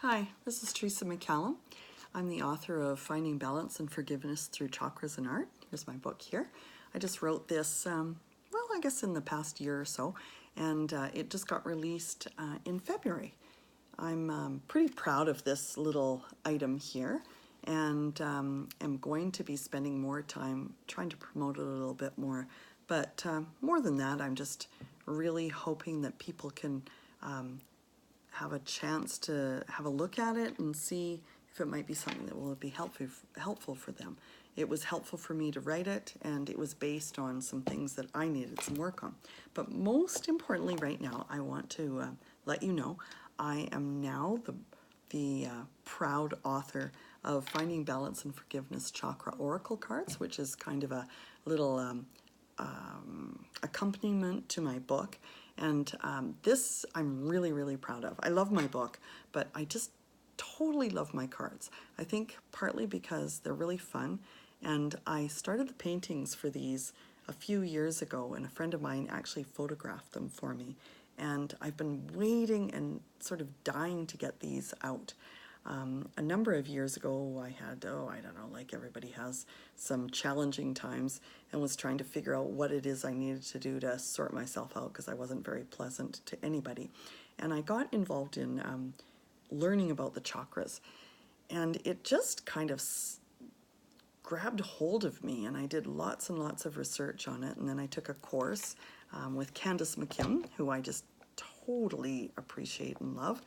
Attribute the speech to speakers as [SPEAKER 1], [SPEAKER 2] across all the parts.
[SPEAKER 1] Hi, this is Teresa McCallum. I'm the author of Finding Balance and Forgiveness Through Chakras and Art. Here's my book here. I just wrote this, well, I guess in the past year or so, and it just got released in February. I'm pretty proud of this little item here, and am going to be spending more time trying to promote it a little bit more. But more than that, I'm just really hoping that people can have a chance to have a look at it and see if it might be something that will be helpful for them. It was helpful for me to write it, and it was based on some things that I needed some work on. But most importantly right now, I want to let you know I am now the proud author of Finding Balance and Forgiveness Chakra Oracle Cards, which is kind of a little accompaniment to my book. And this I'm really, really proud of. I love my book, but I just totally love my cards. I think partly because they're really fun, and I started the paintings for these a few years ago, and a friend of mine actually photographed them for me. And I've been waiting and sort of dying to get these out. A number of years ago, I had, I don't know, like everybody has, some challenging times, and was trying to figure out what it is I needed to do to sort myself out, because I wasn't very pleasant to anybody. And I got involved in learning about the chakras, and it just kind of grabbed hold of me, and I did lots and lots of research on it. And then I took a course with McCallum, who I just totally appreciate and love.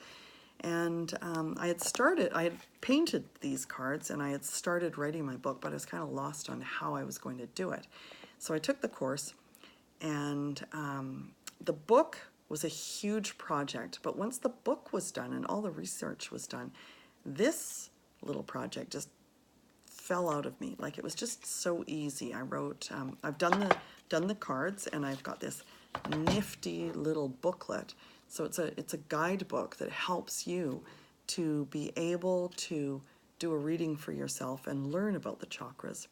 [SPEAKER 1] And I had painted these cards, and I had started writing my book, but I was kind of lost on how I was going to do it. So I took the course, and the book was a huge project. But once the book was done and all the research was done, this little project just fell out of me. Like, it was just so easy. I wrote, I've done the cards, and I've got this nifty little booklet. So it's a guidebook that helps you to be able to do a reading for yourself and learn about the chakras.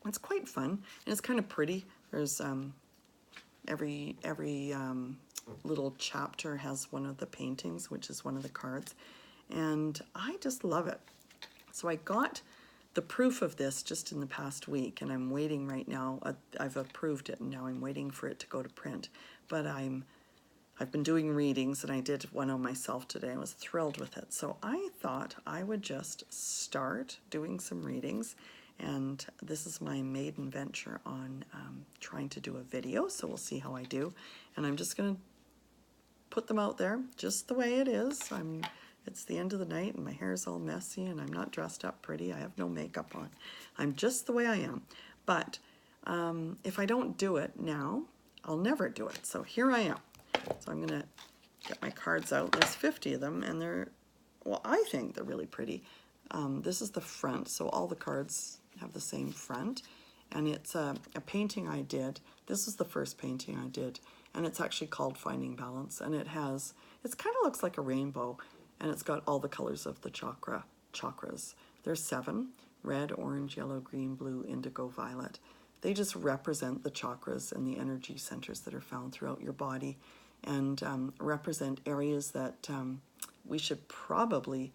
[SPEAKER 1] It's quite fun, and it's kind of pretty. There's every little chapter has one of the paintings, which is one of the cards, and I just love it. So I got the proof of this just in the past week, and I'm waiting right now. I've approved it, and now I'm waiting for it to go to print. But I've been doing readings, and I did one on myself today. I was thrilled with it. So I thought I would just start doing some readings, and this is my maiden venture on trying to do a video, so we'll see how I do. And I'm just going to put them out there just the way it is. It's the end of the night, and my hair's all messy, and I'm not dressed up pretty. I have no makeup on. I'm just the way I am. But if I don't do it now, I'll never do it. So here I am. So I'm going to get my cards out. There's 50 of them, and they're, well, I think they're really pretty. This is the front, so all the cards have the same front. And it's a painting I did. This is the first painting I did, and it's actually called Finding Balance. And it kind of looks like a rainbow, and it's got all the colors of the chakras. There's 7: red, orange, yellow, green, blue, indigo, violet. They just represent the chakras and the energy centers that are found throughout your body, and represent areas that we should probably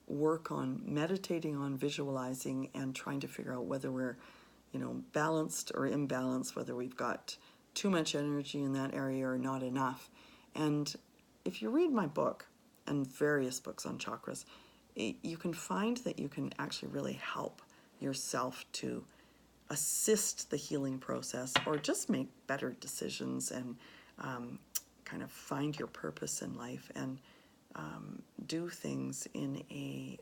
[SPEAKER 1] work on meditating on, visualizing, and trying to figure out whether we're, balanced or imbalanced, whether we've got too much energy in that area or not enough. And if you read my book and various books on chakras, you can find that you can actually really help yourself to assist the healing process, or just make better decisions, and kind of find your purpose in life, and do things in a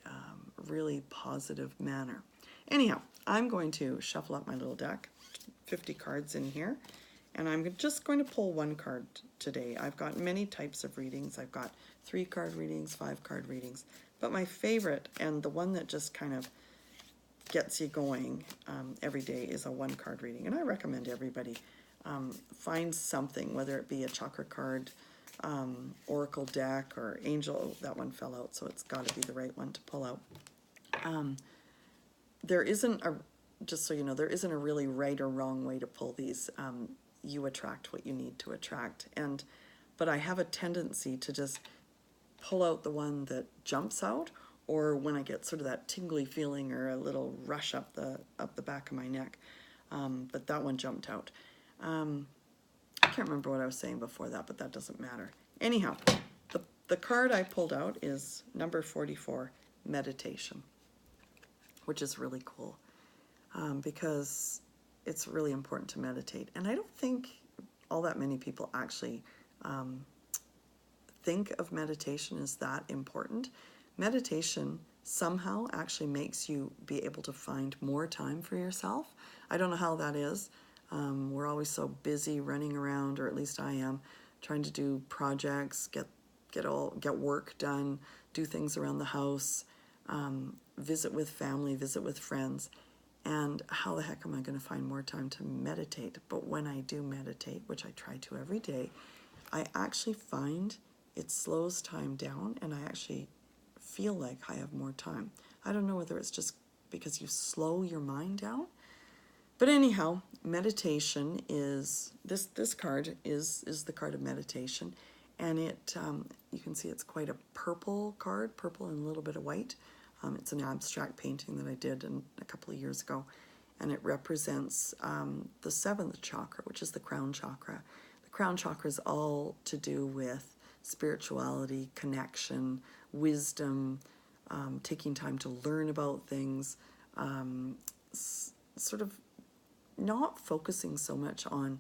[SPEAKER 1] really positive manner. Anyhow, I'm going to shuffle up my little deck, 50 cards in here, and I'm just going to pull one card today. I've got many types of readings. I've got 3-card readings, 5-card readings, but my favorite, and the one that just kind of gets you going every day, is a 1-card reading. And I recommend everybody find something, whether it be a chakra card, oracle deck, or angel. Oh, that one fell out, so it's got to be the right one to pull out. There isn't just so you know, there isn't a really right or wrong way to pull these. You attract what you need to attract, but I have a tendency to just pull out the one that jumps out, or when I get sort of that tingly feeling or a little rush up the back of my neck. But that one jumped out. I can't remember what I was saying before that, but that doesn't matter. Anyhow, the card I pulled out is number 44, meditation, which is really cool because it's really important to meditate. And I don't think all that many people actually think of meditation as that important. Meditation somehow actually makes you be able to find more time for yourself. I don't know how that is. We're always so busy running around, or at least I am, trying to do projects, get work done, do things around the house, visit with family, visit with friends. And how the heck am I going to find more time to meditate? But when I do meditate, which I try to every day, I actually find it slows time down, and I actually feel like I have more time. I don't know whether it's just because you slow your mind down. But anyhow, meditation is, this card is the card of meditation. And it, you can see it's quite a purple card, purple and a little bit of white. It's an abstract painting that I did a couple of years ago. And it represents the 7th chakra, which is the crown chakra. The crown chakra is all to do with spirituality, connection, wisdom, taking time to learn about things, sort of not focusing so much on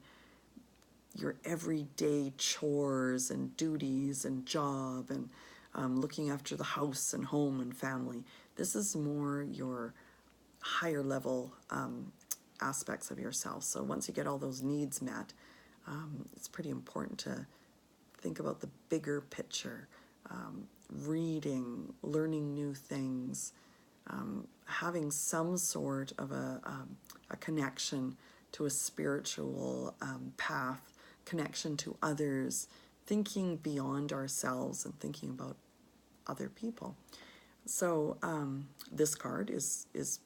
[SPEAKER 1] your everyday chores and duties and job and looking after the house and home and family. This is more your higher level aspects of yourself. So once you get all those needs met, it's pretty important to think about the bigger picture, reading, learning new things, having some sort of a connection to a spiritual path, connection to others, thinking beyond ourselves and thinking about other people. So this card is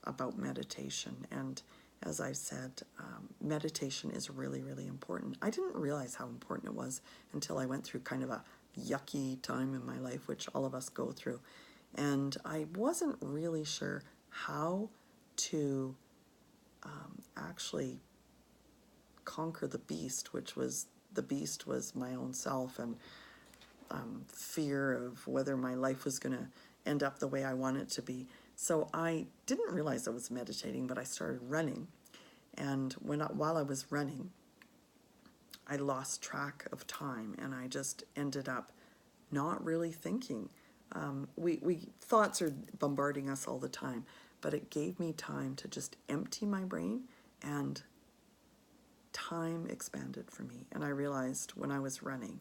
[SPEAKER 1] about meditation, and as I said, meditation is really, really important. I didn't realize how important it was until I went through kind of a yucky time in my life, which all of us go through, and I wasn't really sure how to actually conquer the beast, which was, the beast was my own self, and fear of whether my life was going to end up the way I want it to be. So I didn't realize I was meditating, but I started running, and while I was running, I lost track of time, and I just ended up not really thinking. Thoughts are bombarding us all the time, but it gave me time to just empty my brain, and time expanded for me. And I realized when I was running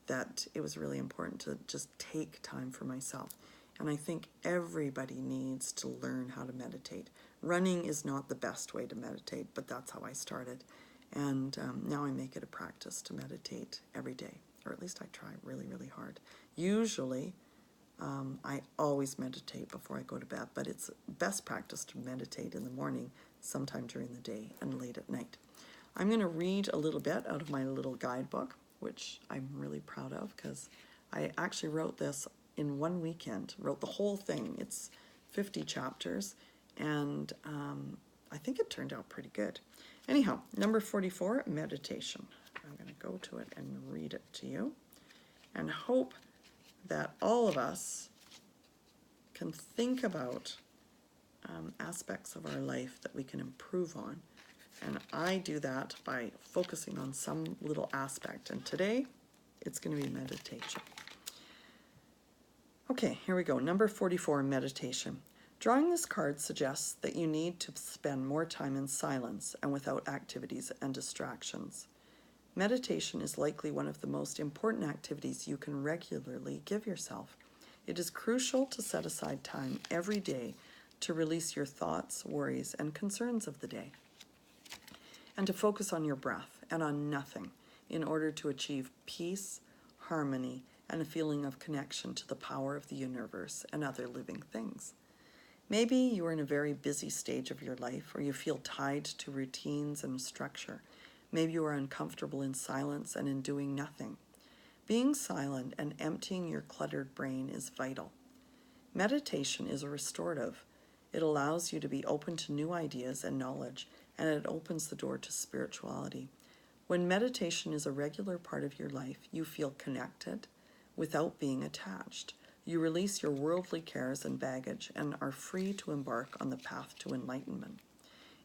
[SPEAKER 1] that it was really important to just take time for myself. And I think everybody needs to learn how to meditate. Running is not the best way to meditate, but that's how I started. And now I make it a practice to meditate every day, or at least I try really, really hard. Usually, I always meditate before I go to bed, but it's best practice to meditate in the morning, sometime during the day, and late at night. I'm going to read a little bit out of my little guidebook, which I'm really proud of because I actually wrote this in one weekend, wrote the whole thing. It's 50 chapters, and I think it turned out pretty good. Anyhow, number 44, meditation. I'm going to go to it and read it to you, and hope that all of us can think about aspects of our life that we can improve on. And I do that by focusing on some little aspect. And today, it's going to be meditation. Okay, here we go. Number 44, meditation. Drawing this card suggests that you need to spend more time in silence and without activities and distractions. Meditation is likely one of the most important activities you can regularly give yourself. It is crucial to set aside time every day to release your thoughts, worries, and concerns of the day, and to focus on your breath and on nothing in order to achieve peace, harmony, and a feeling of connection to the power of the universe and other living things. Maybe you are in a very busy stage of your life, or you feel tied to routines and structure. Maybe you are uncomfortable in silence and in doing nothing. Being silent and emptying your cluttered brain is vital. Meditation is a restorative. It allows you to be open to new ideas and knowledge, and it opens the door to spirituality. When meditation is a regular part of your life, you feel connected without being attached. You release your worldly cares and baggage and are free to embark on the path to enlightenment.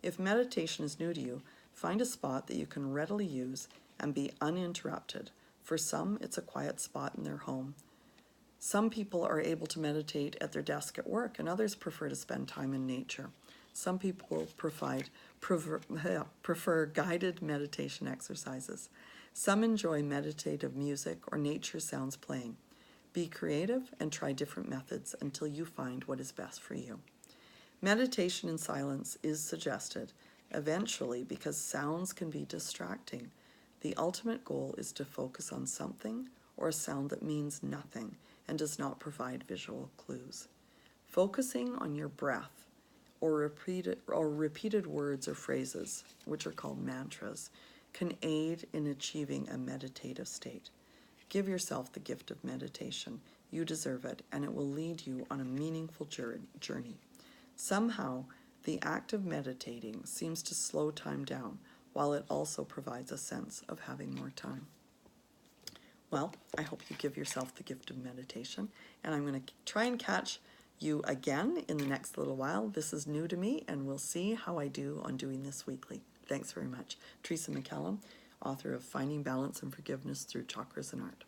[SPEAKER 1] If meditation is new to you, find a spot that you can readily use and be uninterrupted. For some, it's a quiet spot in their home. Some people are able to meditate at their desk at work, and others prefer to spend time in nature. Some people prefer guided meditation exercises. Some enjoy meditative music or nature sounds playing. Be creative and try different methods until you find what is best for you. Meditation in silence is suggested, eventually, because sounds can be distracting. The ultimate goal is to focus on something or a sound that means nothing and does not provide visual clues. Focusing on your breath or repeated words or phrases, which are called mantras, can aid in achieving a meditative state. Give yourself the gift of meditation. You deserve it, and it will lead you on a meaningful journey. Somehow, the act of meditating seems to slow time down, while it also provides a sense of having more time. Well, I hope you give yourself the gift of meditation, and I'm going to try and catch you again in the next little while. This is new to me, and we'll see how I do on doing this weekly. Thanks very much. Teresa McCallum, author of Finding Balance and Forgiveness Through Chakras and Art.